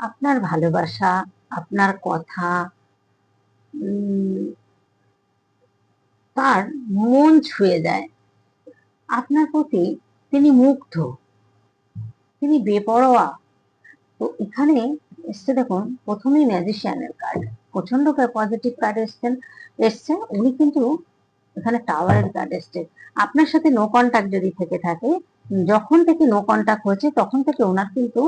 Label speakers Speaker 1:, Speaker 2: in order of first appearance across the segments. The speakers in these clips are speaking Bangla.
Speaker 1: আপনার ভালোবাসা, আপনার কথা তার মন ছুঁয়ে যায়। আপনার প্রতি তিনি মুগ্ধ, তিনি বেপরোয়া। তো এখানে এসছে দেখুন, প্রথমেই ম্যাজিশিয়ানের কার্ড, প্রচন্ড পজিটিভ কার্ড এসছে। উনি কিন্তু এখানে টাওয়ারের কার্ড এসছে। আপনার সাথে নো কন্টাক্ট যদি থেকে থাকে, যখন থেকে নো কন্টাক্ট হয়েছে তখন থেকে ওনার কিন্তু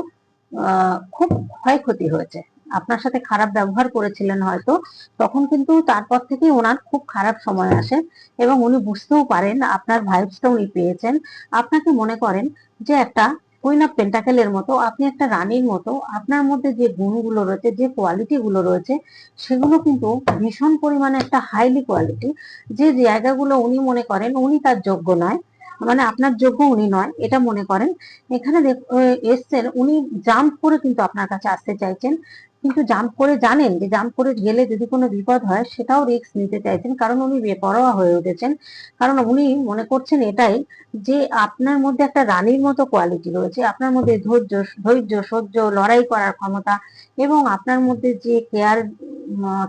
Speaker 1: খুব ক্ষয়ক্ষতি হয়েছে। আপনার সাথে খারাপ ব্যবহার করেছিলেন হয়তো, তখন কিন্তু তারপর থেকে ওনার খুব খারাপ সময় আসে এবং উনি বুঝতেও পারেন, আপনার ভাইবসটা উনি পেয়েছেন। আপনাকে মনে করেন যে একটা কুইন অফ পেন্টাকেলের মতো, আপনি একটা রানীর মতো। আপনার মধ্যে যে গুণগুলো রয়েছে, যে কোয়ালিটি গুলো রয়েছে, সেগুলো কিন্তু ভীষণ পরিমাণে একটা হাইলি কোয়ালিটি। যে জায়গাগুলো উনি মনে করেন উনি তার যোগ্য নয়, মানে আপনার যোগ্য উনি নয়, এটা মনে করেন। এখানে এসছেন উনি, জাম্প করে কিন্তু আপনার কাছে আসতে চাইছেন, কিন্তু জাম্প করে জানেন যে জাম্প করে গেলে যদি কোনো বিপদ হয় সেটাও রিস্ক নিতে চাইছেন, কারণ উনি বেপরোয়া হয়ে উঠেছেন। কারণ উনি মনে করছেন এটাই, যে আপনার মধ্যে একটা রানীর মতো কোয়ালিটি রয়েছে, আপনার মধ্যে ধৈর্য, সহ্য, লড়াই করার ক্ষমতা, এবং আপনার মধ্যে যে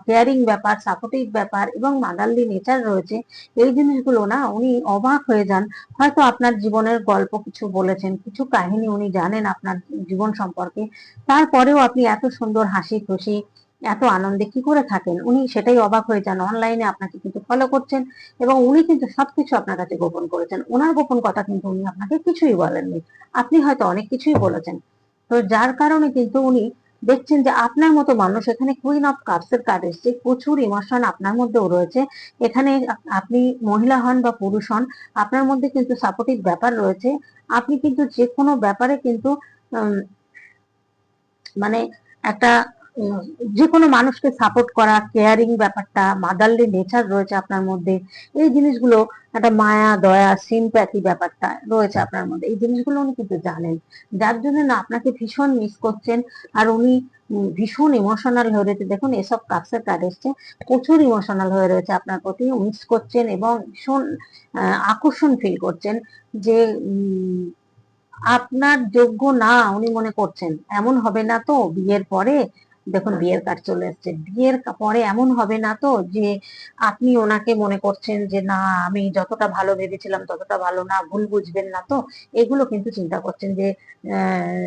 Speaker 1: কেয়ারিং ব্যাপার, সাপোর্টিভ ব্যাপার এবং মাদারলি নেচার রয়েছে, এই জিনিসগুলো না উনি অবাক হয়ে যান। হয়তো আপনার জীবনের গল্প কিছু বলেছেন, কিছু কাহিনী উনি জানেন আপনার জীবন সম্পর্কে, তারপরেও আপনি এত সুন্দর হাসি খুশি, এত আনন্দে কি করে থাকেন, উনি সেটাই অবাক হয়ে যান। অনলাইনে আপনাকে কিন্তু ফলো করছেন এবং উনি কিন্তু সবকিছু আপনার কাছে গোপন করেছেন। ওনার গোপন কথা কিন্তু উনি আপনাকে কিছুই বলেননি, আপনি হয়তো অনেক কিছুই বলেছেন। তো যার কারণে কিন্তু উনি দেখছেন যে আপনার মতো মানুষ, এখানে কুইন অফ কাপসের কার্ড এসছে, প্রচুর ইমোশন আপনার মধ্যেও রয়েছে। এখানে আপনি মহিলা হন বা পুরুষ হন, আপনার মধ্যে কিন্তু সাপোর্টিভ ব্যাপার রয়েছে। আপনি কিন্তু যে কোনো ব্যাপারে কিন্তু মানে একটা উম, যে কোনো মানুষকে সাপোর্ট করা, কেয়ারিং ব্যাপারটা, মাদারলি নেচার রয়েছে আপনার মধ্যে। এই জিনিসগুলো, একটা মায়া দয়া সিম্প্যাথি ব্যাপারটা রয়েছে আপনার মধ্যে, এই জিনিসগুলো উনি কিন্তু জানেন। যার জন্য না আপনাকে ভীষণ মিস করছেন। আর উনি ভীষণ ইমোশনাল হয়ে রয়েছে। দেখুন এসব কাপসের কার্ড এসছে, প্রচুর ইমোশনাল হয়ে রয়েছে আপনার প্রতি, মিস করছেন এবং ভীষণ আকর্ষণ ফিল করছেন যে আপনার যোগ্য না উনি মনে করছেন। এমন হবে না তো বিয়ের পরে, দেখুন বিয়ের কার্ড চলে এসেছে, বিয়ের পরে এমন হবে না তো যে আপনি ওনাকে মনে করছেন যে না, আমি যতটা ভালো ভেবেছিলাম ততটা ভালো না, ভুল বুঝবেন না তো, এগুলো কিন্তু চিন্তা করছেন যে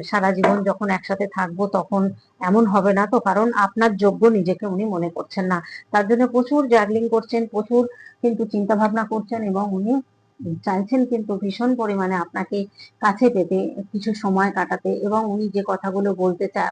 Speaker 1: সারা জীবন যখন একসাথে থাকবো তখন এমন হবে না তো, কারণ আপনার যোগ্য নিজেকে উনি মনে করছেন না। তার জন্য প্রচুর জাগলিং করছেন, প্রচুর কিন্তু চিন্তা ভাবনা করছেন এবং উনি চাইছেন কিন্তু ভীষণ পরিমাণে আপনাকে কাছে পেতে, কিছু সময় কাটাতে, এবং উনি যে কথাগুলো বলতে চান